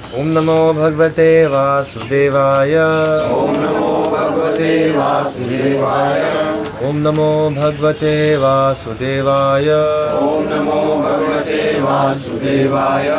ओम नमो भगवते वासुदेवाय। ओम नमो भगवते वासुदेवाय। ओम नमो भगवते वासुदेवाय। ओम नमो भगवते वासुदेवाय।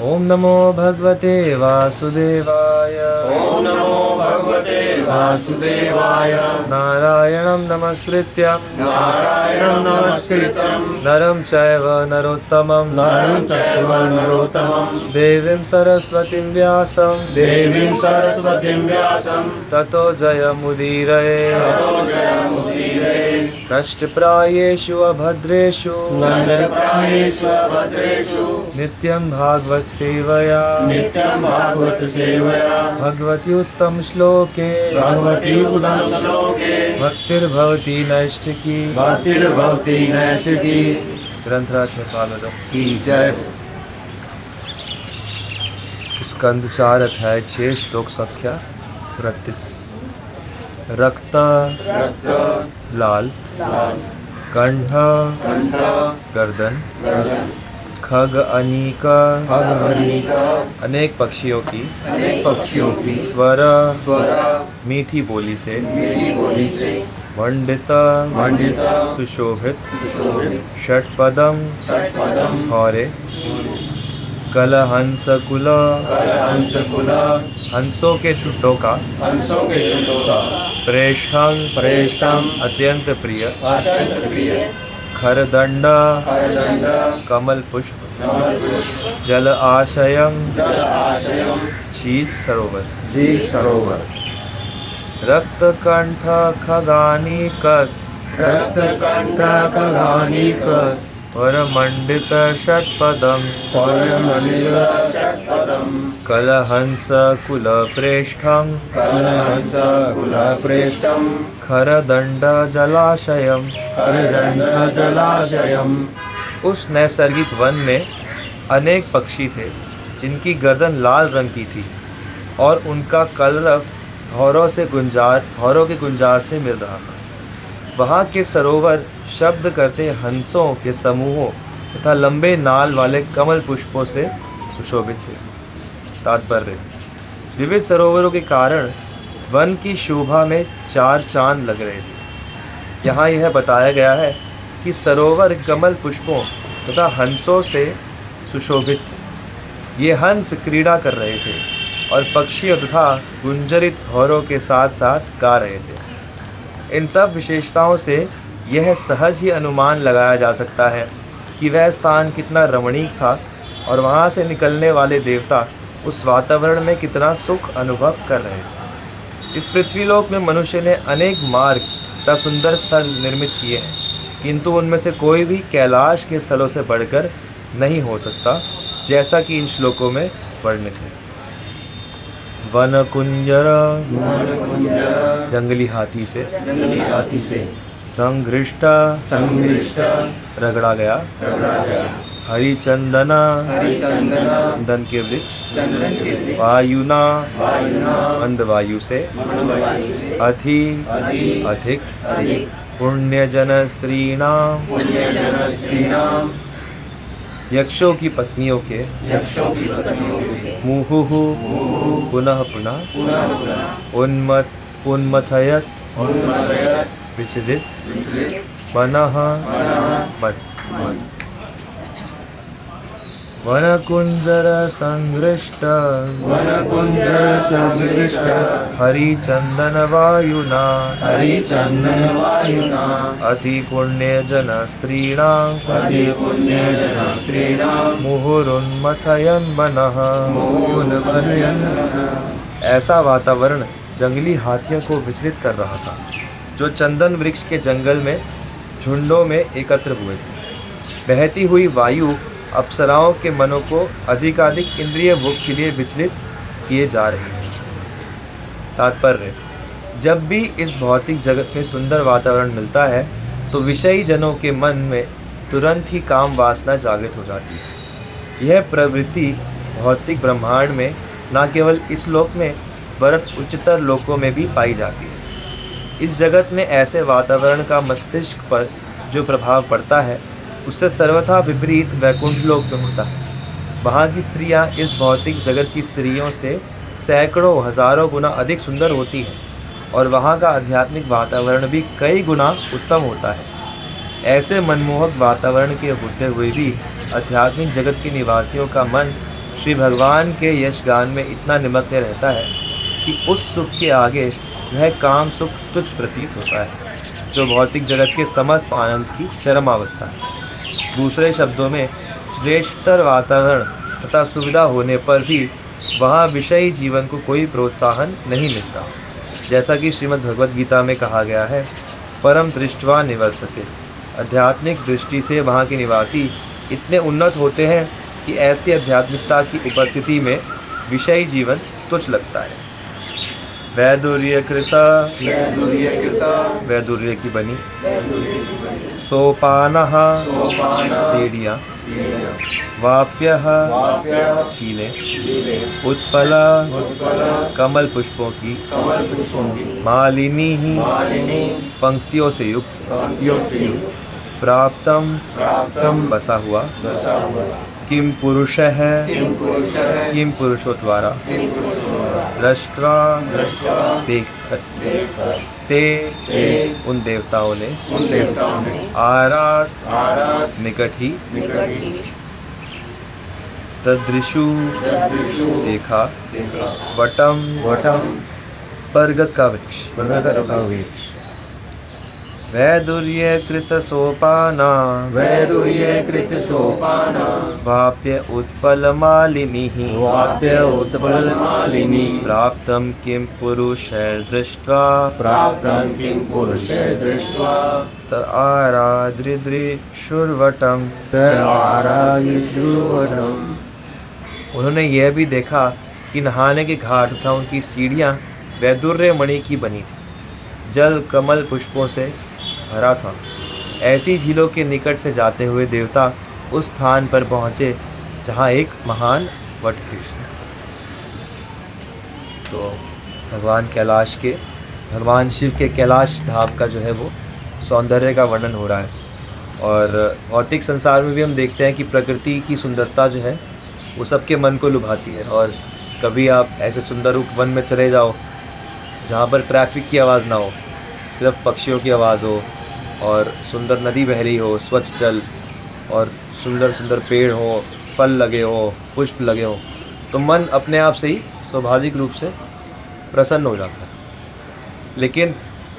ओम नमो भगवते वासुदेवाय। ओम नमो भगवते वासुदेवाय। नारायणं नमस्कृत्य नारायणं नमस्कृतं नरं चैव नरोत्तमं नरं चैव नरोत्तमं देवीं सरस्वतीं व्यासं देवीं सरस्वतीं व्यासं ततो जयमुदीरये। ततो जयमुदीरये। नष्टप्रायेषु अभद्रेषु नष्टप्रायेषु भद्रेषु नित्यं भागवत सेवया नित्यं भागवत सेवया भगवति उत्तम श्लोके भगवती उदं श्लोके भक्तिर्भवति नैष्ठिकी। भक्तिर्भवति नैष्ठिकी। ग्रंथराज में स्वागत की जय। स्कंद 4 अध्याय 6 श्लोक संख्या 38। रक्त रक्त लाल लाल कंठ कंठ गर्दन गर्दन खग अनीक खगमणिक अनेक पक्षियों की अनेक पक्षियों की स्वर स्वर मीठी बोली से मीठी बोली से मंडित मंडित सुशोभित सुशोभित षटपदम षटपदम हौरे कलहंसकुल कलहंसकुल हंसों के झुंडों का हंसों के झुंडों का प्रेष्ठं प्रेष्ठम अत्यंत प्रिय अत्यंत प्रिय खरदंड खरदंड कमल पुष्प कमल पुष्प जल आशयम जल आशयम शीत सरोवर जी सरोवर रक्त कंठ खगानीकस रक्तकंठ खगानीकस वरमंडित षटपदम स्वयमनिल षट्पदम कलहंस कुल प्रेष्ठं कलहंस कुलप्रेष्ठम खरदंड जलाशयम। खरदंड जलाशयम। उस नैसर्गिक वन में अनेक पक्षी थे जिनकी गर्दन लाल रंग की थी और उनका कलरव हौरों के गुंजार से मिल रहा था। वहाँ के सरोवर शब्द करते हंसों के समूहों तथा लंबे नाल वाले कमल पुष्पों से सुशोभित थे। तात्पर्य: विविध सरोवरों के कारण वन की शोभा में 4 चांद लग रहे थे। यहाँ यह बताया गया है कि सरोवर कमल पुष्पों तथा हंसों से सुशोभित थे। ये हंस क्रीड़ा कर रहे थे और पक्षियों तथा गुंजरित हौरों के साथ साथ गा रहे थे। इन सब विशेषताओं से यह सहज ही अनुमान लगाया जा सकता है कि वह स्थान कितना रमणीक था और वहाँ से निकलने वाले देवता उस वातावरण में कितना सुख अनुभव कर रहे थे। इस पृथ्वीलोक में मनुष्य ने अनेक मार्ग तथा सुंदर स्थल निर्मित किए हैं, किंतु उनमें से कोई भी कैलाश के स्थलों से बढ़कर नहीं हो सकता, जैसा कि इन श्लोकों में वर्णित है। वन कुंजर जंगली हाथी से संघृष्ट रगड़ा गया हरिचंदना चंदन के वृक्ष वायुना मंद वायु से अति अधिक पुण्यजन स्त्रीणाम यक्षों की पत्नियों के मुहुहु पुनः पुनः उन्मथयत विचलित मनः मत वनकुंजर संघृष्ट हरिचंदन वायुना अति पुण्यजन स्त्रीणाम मुहुरुन्मथयन् मनः। ऐसा वातावरण जंगली हाथियों को विचलित कर रहा था, जो चंदन वृक्ष के जंगल में झुंडों में एकत्र हुए थे। बहती हुई वायु अप्सराओं के मनों को अधिकाधिक इंद्रिय भोग के लिए विचलित किए जा रही थी। तात्पर्य: जब भी इस भौतिक जगत में सुंदर वातावरण मिलता है तो विषयी जनों के मन में तुरंत ही काम वासना जागृत हो जाती है। यह प्रवृत्ति भौतिक ब्रह्मांड में न केवल इस लोक में वरन उच्चतर लोकों में भी पाई जाती है। इस जगत में ऐसे वातावरण का मस्तिष्क पर जो प्रभाव पड़ता है उससे सर्वथा विपरीत वैकुंठ लोक में होता है। वहाँ की स्त्रियाँ इस भौतिक जगत की स्त्रियों से सैकड़ों हज़ारों गुना अधिक सुंदर होती हैं और वहाँ का आध्यात्मिक वातावरण भी कई गुना उत्तम होता है। ऐसे मनमोहक वातावरण के होते हुए भी आध्यात्मिक जगत के निवासियों का मन श्री भगवान के यशगान में इतना निमग्न रहता है कि उस सुख के आगे वह काम सुख तुच्छ प्रतीत होता है, जो भौतिक जगत के समस्त आनंद की चरमावस्था है। दूसरे शब्दों में, श्रेष्ठतर वातावरण तथा सुविधा होने पर भी वहाँ विषयी जीवन को कोई प्रोत्साहन नहीं मिलता। जैसा कि श्रीमद् भगवद गीता में कहा गया है, परम दृष्ट्वा निवर्तते। आध्यात्मिक दृष्टि से वहाँ के निवासी इतने उन्नत होते हैं कि ऐसी आध्यात्मिकता की उपस्थिति में विषयी जीवन तुच्छ लगता है। वैदुर्यकृता, वैदुर्य की बनी, सोपानः, सीढ़ियाँ, वाप्यः, छीलें, उत्पला, कमल पुष्पों की, मालिनी, पंक्तियों से युक्त, प्राप्तम, बसा हुआ, किम पुरुषः, किम पुरुषों द्वारा, दृष्ट्वा, देखकर, ते, उन देवताओं ने, आराध, निकट ही, तदृशु, देखा, वटम, बरगद का वृक्ष, वैदुर्यकृत सोपाना, वाप्य उत्पलमालिनी, प्राप्तं किं पुरुषैर्दृष्ट्वा, त आरादृदृशुर्वटम्। उन्होंने यह भी देखा कि नहाने के घाट तथा उनकी सीढ़ियाँ वैदुर्य मणि की बनी थी। जल कमल पुष्पों से भरा था। ऐसी झीलों के निकट से जाते हुए देवता उस स्थान पर पहुँचे जहाँ एक महान वट वृक्ष था। तो भगवान शिव के कैलाश धाम का जो है वो सौंदर्य का वर्णन हो रहा है। और भौतिक संसार में भी हम देखते हैं कि प्रकृति की सुंदरता जो है वो सबके मन को लुभाती है। और कभी आप ऐसे सुंदर रूप वन में चले जाओ जहाँ पर ट्रैफिक की आवाज़ ना हो, सिर्फ पक्षियों की आवाज़ हो और सुंदर नदी बह रही हो, स्वच्छ जल और सुंदर सुंदर पेड़ हो, फल लगे हो, पुष्प लगे हो, तो मन अपने आप से ही स्वाभाविक रूप से प्रसन्न हो जाता है। लेकिन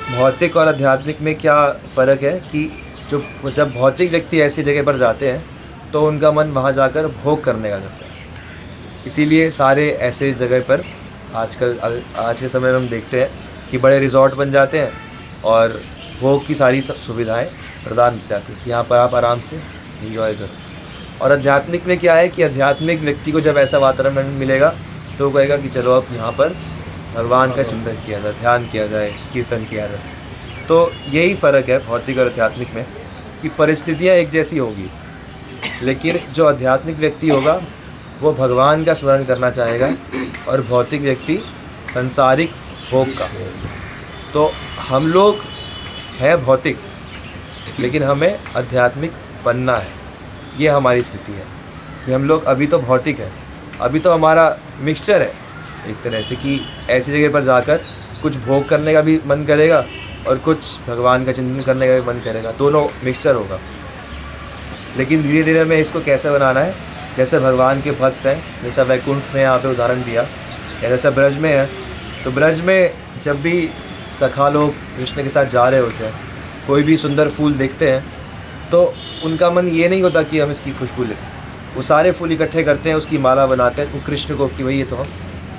भौतिक और आध्यात्मिक में क्या फ़र्क है कि जब भौतिक व्यक्ति ऐसी जगह पर जाते हैं तो उनका मन वहाँ जाकर भोग करने का करता है। इसीलिए सारे ऐसे जगह पर आज के समय में हम देखते हैं कि बड़े रिज़ॉर्ट बन जाते हैं और भोग की सारी सुविधाएं प्रदान की जाती हैं कि यहाँ पर आप आराम से एंजॉय करो। और आध्यात्मिक में क्या है कि आध्यात्मिक व्यक्ति को जब ऐसा वातावरण मिलेगा तो वो कहेगा कि चलो अब यहाँ पर भगवान का चिंतन किया जाए, ध्यान किया जाए, कीर्तन किया जाए। तो यही फ़र्क है भौतिक और आध्यात्मिक में कि परिस्थितियाँ एक जैसी होगी, लेकिन जो आध्यात्मिक व्यक्ति होगा वो भगवान का स्मरण करना चाहेगा और भौतिक व्यक्ति संसारिक भोग का। तो हम लोग हैं भौतिक, लेकिन हमें आध्यात्मिक बनना है। ये हमारी स्थिति है कि हम लोग अभी तो भौतिक है, अभी तो हमारा मिक्सचर है एक तरह से कि ऐसी जगह पर जाकर कुछ भोग करने का भी मन करेगा और कुछ भगवान का चिंतन करने का भी मन करेगा, दोनों मिक्सचर होगा। लेकिन धीरे धीरे हमें इसको कैसे बनाना है, जैसे भगवान के भक्त हैं, जैसा वैकुंठ में यहाँ पे उदाहरण दिया, या जैसा ब्रज में है, तो ब्रज में जब भी सखा लोग कृष्ण के साथ जा रहे होते हैं, कोई भी सुंदर फूल देखते हैं तो उनका मन ये नहीं होता कि हम इसकी खुशबू लें, वो सारे फूल इकट्ठे करते हैं, उसकी माला बनाते हैं, वो कृष्ण को कि भाई ये तो हम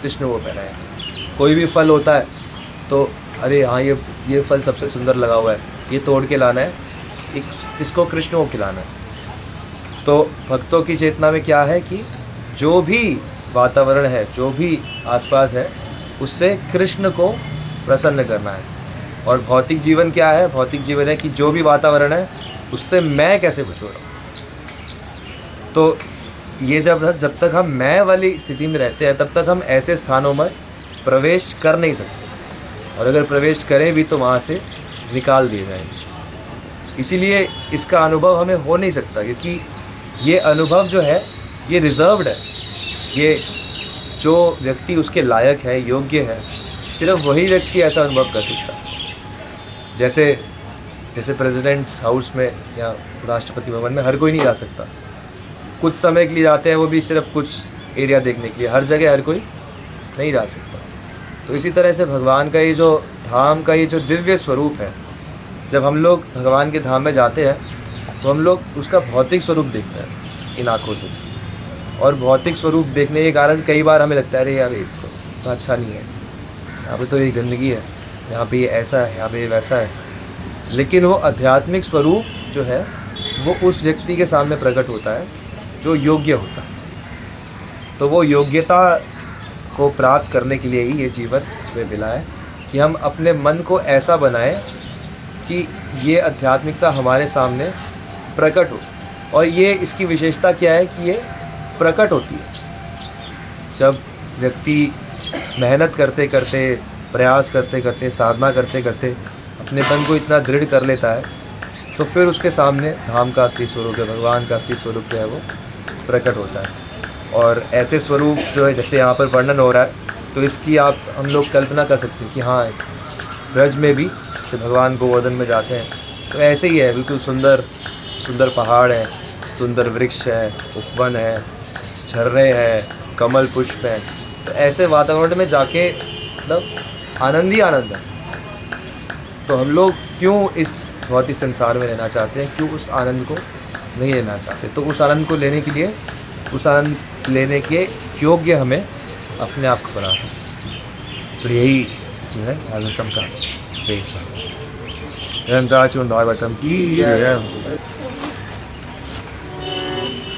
कृष्ण को पहनाए। कोई भी फल होता है तो अरे हाँ ये फल सबसे सुंदर लगा हुआ है, ये तोड़ के लाना है, किसको, कृष्ण को खिलाना है। तो भक्तों की चेतना में क्या है कि जो भी वातावरण है, जो भी आसपास है, उससे कृष्ण को प्रसन्न करना है। और भौतिक जीवन क्या है, भौतिक जीवन है कि जो भी वातावरण है उससे मैं कैसे खुश हो रहा हूँ। तो ये जब तक हम मैं वाली स्थिति में रहते हैं तब तक हम ऐसे स्थानों में प्रवेश कर नहीं सकते, और अगर प्रवेश करें भी तो वहाँ से निकाल दिए जाएंगे। इसीलिए इसका अनुभव हमें हो नहीं सकता, क्योंकि ये अनुभव जो है ये रिजर्व्ड है। ये जो व्यक्ति उसके लायक है, योग्य है, सिर्फ वही व्यक्ति ऐसा अनुभव कर सकता है। जैसे प्रेसिडेंट्स हाउस में या राष्ट्रपति भवन में हर कोई नहीं जा सकता, कुछ समय के लिए जाते हैं, वो भी सिर्फ कुछ एरिया देखने के लिए। हर जगह हर कोई नहीं जा सकता। तो इसी तरह से भगवान का ये जो धाम का ये जो दिव्य स्वरूप है, जब हम लोग भगवान के धाम में जाते हैं तो हम लोग उसका भौतिक स्वरूप देखते हैं इन आँखों से, और भौतिक स्वरूप देखने के कारण कई बार हमें लगता है अरे यार ये तो अच्छा नहीं है, यहाँ पे तो ये गंदगी है, यहाँ पे ये ऐसा है, यहाँ पे ये वैसा है। लेकिन वो आध्यात्मिक स्वरूप जो है वो उस व्यक्ति के सामने प्रकट होता है जो योग्य होता है। तो वो योग्यता को प्राप्त करने के लिए ही ये जीवन में मिला है कि हम अपने मन को ऐसा बनाएं कि ये आध्यात्मिकता हमारे सामने प्रकट हो। और ये इसकी विशेषता क्या है कि ये प्रकट होती है जब व्यक्ति मेहनत करते करते, प्रयास करते करते, साधना करते करते अपने मन को इतना दृढ़ कर लेता है, तो फिर उसके सामने धाम का असली स्वरूप है, भगवान का असली स्वरूप जो है वो प्रकट होता है। और ऐसे स्वरूप जो है जैसे यहाँ पर वर्णन हो रहा है, तो इसकी हम लोग कल्पना कर सकते हैं कि हाँ, ब्रज में भी जैसे भगवान गोवर्धन में जाते हैं तो ऐसे ही है, बिल्कुल सुंदर सुंदर पहाड़ है, सुंदर वृक्ष है, उपवन है, झरने हैं, कमल पुष्प हैं। तो ऐसे वातावरण में जाके मतलब आनंद ही आनंद है। तो हम लोग क्यों इस भौतिक संसार में रहना चाहते हैं, क्यों उस आनंद को नहीं लेना चाहते? तो उस आनंद को लेने के लिए, उस आनंद लेने के योग्य हमें अपने आप को बनाना है। तो यही जो है भागवतम का देश है। भागवतम की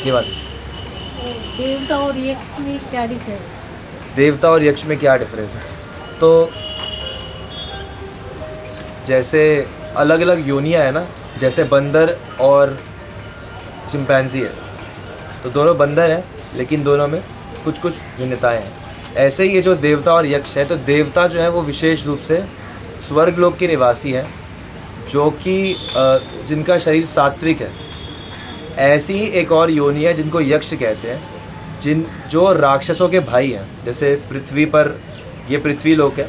ये बात। देवता और यक्ष में क्या डिफरेंस? देवता और यक्ष में क्या डिफरेंस है? तो जैसे अलग अलग योनियाँ है ना, जैसे बंदर और चिंपैंजी है, तो दोनों बंदर हैं लेकिन दोनों में कुछ कुछ भिन्नताएं हैं। ऐसे ही ये जो देवता और यक्ष है, तो देवता जो है वो विशेष रूप से स्वर्ग लोक के निवासी हैं, जो कि जिनका शरीर सात्विक है। ऐसी ही एक और योनि है जिनको यक्ष कहते हैं, जो राक्षसों के भाई हैं। जैसे पृथ्वी पर ये पृथ्वी लोक है,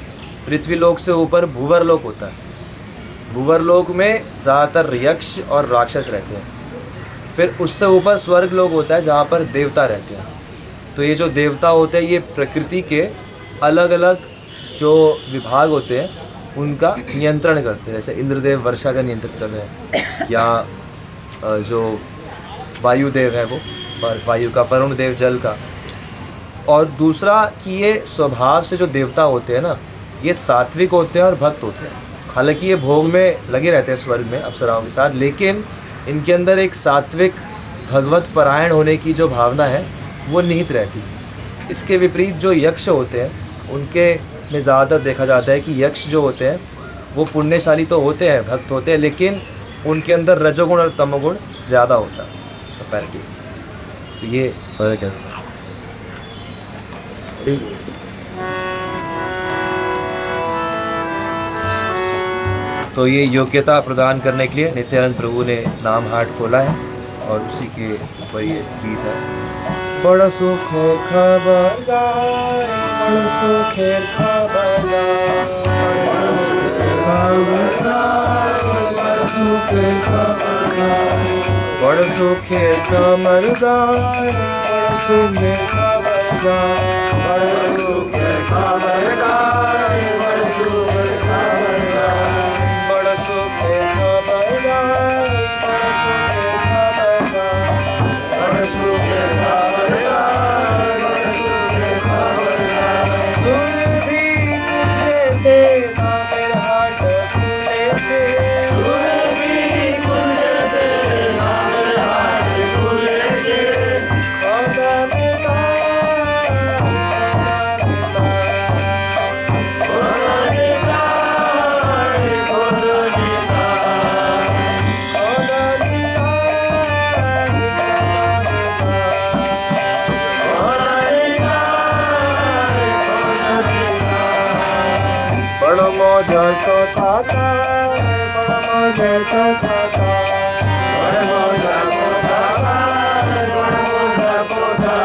पृथ्वी लोक से ऊपर भूवर लोक होता है। भूवर लोक में ज़्यादातर यक्ष और राक्षस रहते हैं। फिर उससे ऊपर स्वर्ग लोक होता है जहाँ पर देवता रहते हैं। तो ये जो देवता होते हैं ये प्रकृति के अलग अलग जो विभाग होते हैं उनका नियंत्रण करते हैं। जैसे इंद्रदेव वर्षा का नियंत्रण कर रहे हैं, या जो वायुदेव है वो वायु का, वरुण देव जल का। और दूसरा कि ये स्वभाव से जो देवता होते हैं ना, ये सात्विक होते हैं और भक्त होते हैं। हालांकि ये भोग में लगे रहते हैं स्वर्ग में अप्सराओं के साथ, लेकिन इनके अंदर एक सात्विक भगवत परायण होने की जो भावना है वो निहित रहती है। इसके विपरीत जो यक्ष होते हैं उनके में ज़्यादातर देखा जाता है कि यक्ष जो होते हैं वो पुण्यशाली तो होते हैं, भक्त होते हैं, लेकिन उनके अंदर रजोगुण और तमोगुण ज़्यादा होता है कंपैरेटिव। तो ये फ़र्क है। तो ये योग्यता प्रदान करने के लिए नित्यानंद प्रभु ने नाम हाट खोला है, और उसी के ऊपर ये गीत है। बड़ा सुख खबर गाए, बड़ा सुख खबर गाए, बड़ा सुख खबर गाए, बड़ा सुख खबर गाए, बड़ा सुख खबर गाए, बड़ा सुख खबर गाए, बड़ा सुख खबर गाए, बड़ा सुख खबर गाए, बड़ा सुख खबर गाए, बड़ा सुख खबर गाए। सुर भी गूंजते नामेर हाट खुले से, सुर भी गूंजते नामेर हाट खुले से, खुदा मिला मौजर तो था, बड़ा मौजर तो था, बड़ा मौजर तो था, बड़ा मौजर तो था,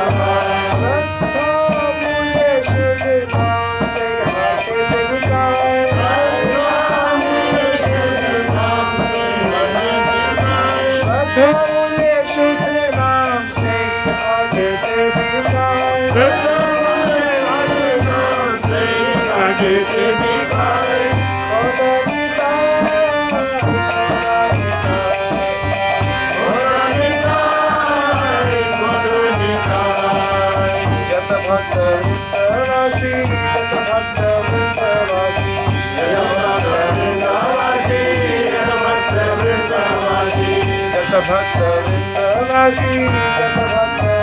भक्त वृंदवासी जत भक्त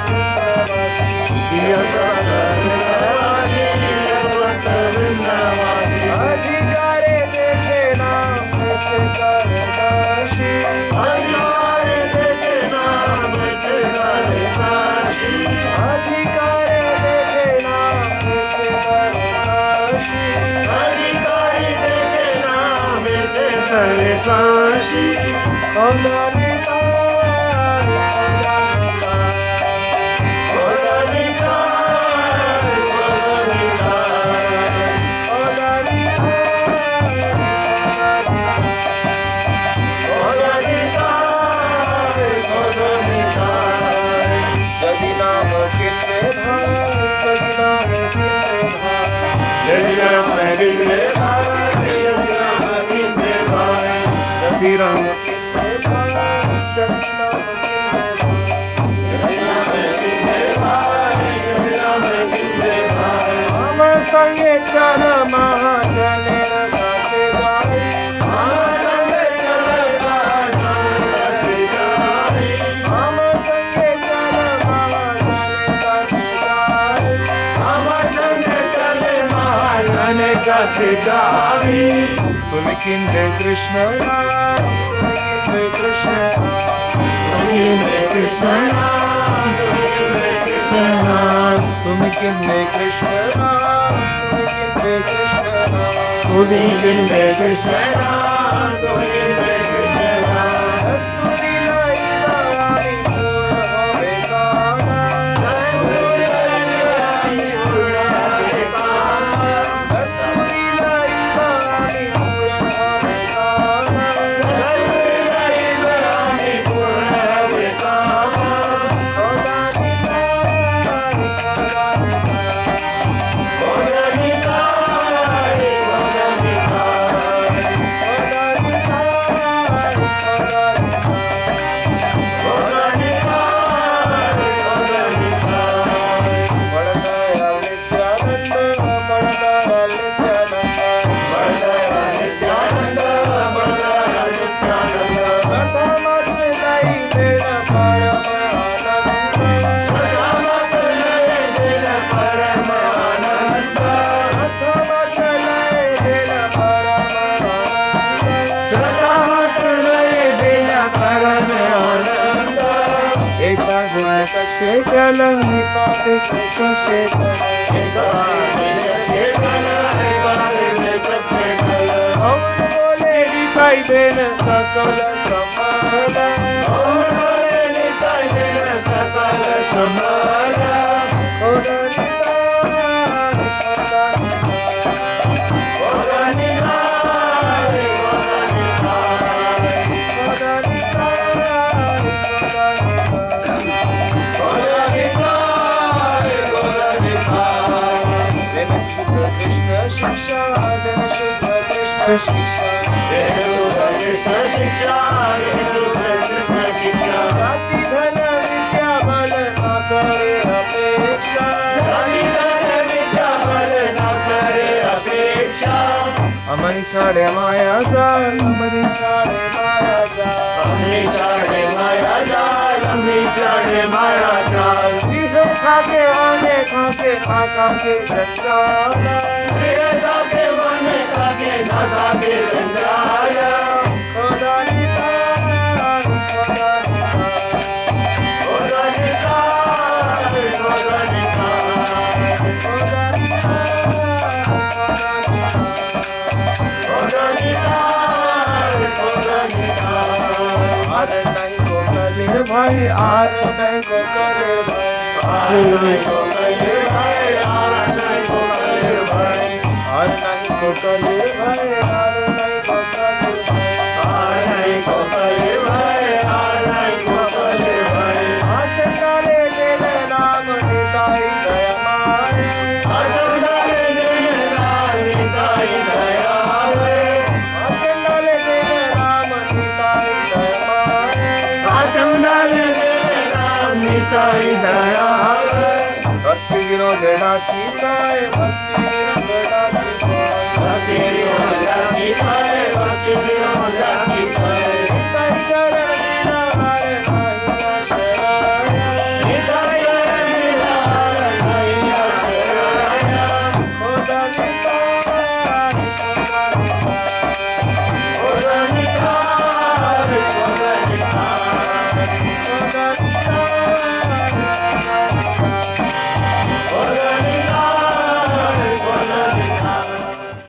वृंदवासी अधिकारे देखे नाम काशी अधिकारे देखे नाम काशी अधिकारे देखे नाम काशी अधिकारे देखे नाम काशी जदि नाम किन्ने भाई जदि राम किन्ने भाई हम संगे चल महाजने काछे जाई तुम किन्ने कृष्ण तुम किन्ने कृष्ण तुम किन्ने कृष्ण कस्तूरी लाई रानी पूर्ण होवे गाना कस्तूरी लाई रानी पूर्ण होवे गाना से चल से और बोले दिखाई देन सकल समाला शिक्षा देन शुद्ध कृष्ण शिक्षा जाति धन विद्या बल न करे अपेक्षा अमनि छाड़े माया जाल अमनि छाड़े माया जाल इहे खाके आने खाके ना खाके जंजाल भाई आर नहीं को कले भाई आर नहीं को कले भाई आर नहीं को कले भाई आर नहीं को कले भाई आर नहीं को कले भाई आर नहीं को कले भाई आर नहीं को कले भाई आज काले तेरे नाम देता ही दया कीताय दया है भक्ति विनोदेना कीताय भक्ति